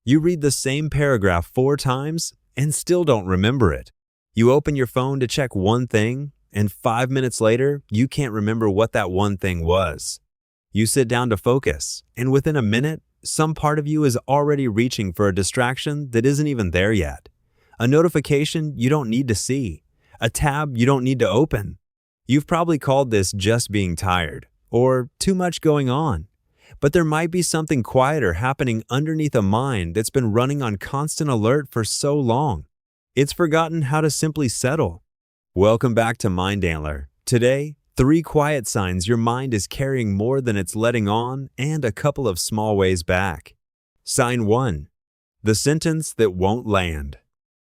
You read the same paragraph 4 times and still don't remember it. You open your phone to check one thing, and 5 minutes later, you can't remember what that one thing was. You sit down to focus, and within a minute, some part of you is already reaching for a distraction that isn't even there yet. A notification you don't need to see. A tab you don't need to open. You've probably called this just being tired, or too much going on. But there might be something quieter happening underneath a mind that's been running on constant alert for so long. It's forgotten how to simply settle. Welcome back to Mind Antler. Today, 3 quiet signs your mind is carrying more than it's letting on, and a couple of small ways back. Sign 1. The sentence that won't land.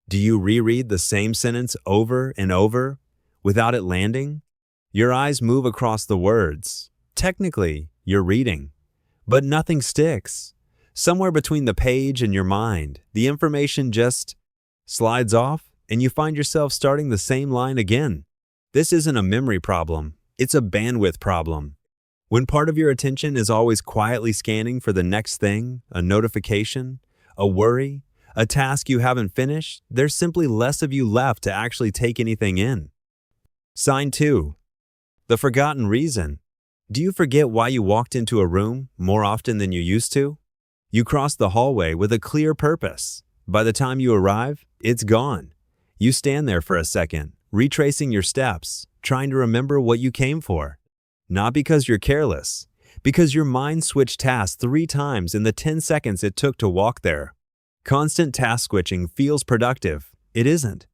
Do you reread the same sentence over and over without it landing? Your eyes move across the words. Technically, you're reading. But nothing sticks. Somewhere between the page and your mind, the information just slides off, and you find yourself starting the same line again. This isn't a memory problem. It's a bandwidth problem. When part of your attention is always quietly scanning for the next thing, a notification, a worry, a task you haven't finished, there's simply less of you left to actually take anything in. Sign 2. The forgotten reason. Do you forget why you walked into a room more often than you used to? You crossed the hallway with a clear purpose. By the time you arrive, it's gone. You stand there for a second, retracing your steps, trying to remember what you came for. Not because you're careless, because your mind switched tasks 3 times in the 10 seconds it took to walk there. Constant task switching feels productive. It isn't.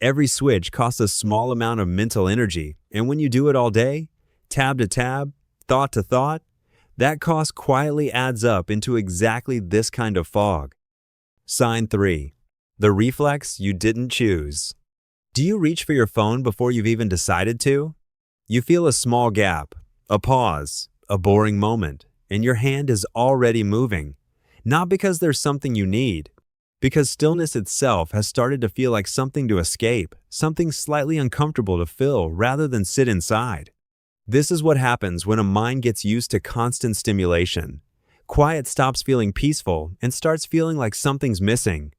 Every switch costs a small amount of mental energy, and when you do it all day, tab to tab, thought to thought, that cost quietly adds up into exactly this kind of fog. Sign 3. The reflex you didn't choose. Do you reach for your phone before you've even decided to? You feel a small gap, a pause, a boring moment, and your hand is already moving. Not because there's something you need, because stillness itself has started to feel like something to escape, something slightly uncomfortable to fill rather than sit inside. This is what happens when a mind gets used to constant stimulation. Quiet stops feeling peaceful and starts feeling like something's missing.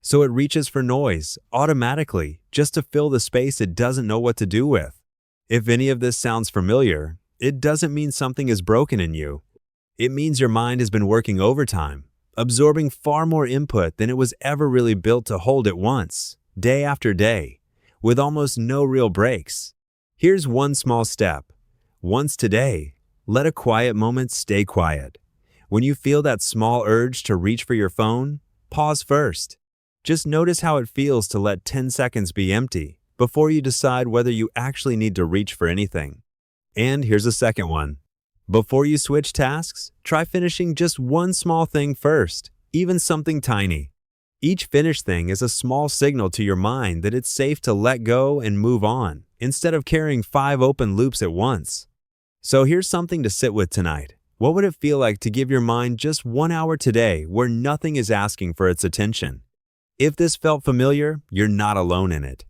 So it reaches for noise, automatically, just to fill the space it doesn't know what to do with. If any of this sounds familiar, it doesn't mean something is broken in you. It means your mind has been working overtime, absorbing far more input than it was ever really built to hold at once, day after day, with almost no real breaks. Here's one small step. Once today, let a quiet moment stay quiet. When you feel that small urge to reach for your phone, pause first. Just notice how it feels to let 10 seconds be empty before you decide whether you actually need to reach for anything. And here's a second one. Before you switch tasks, try finishing just one small thing first, even something tiny. Each finished thing is a small signal to your mind that it's safe to let go and move on, instead of carrying 5 open loops at once. So here's something to sit with tonight. What would it feel like to give your mind just 1 hour today where nothing is asking for its attention? If this felt familiar, you're not alone in it.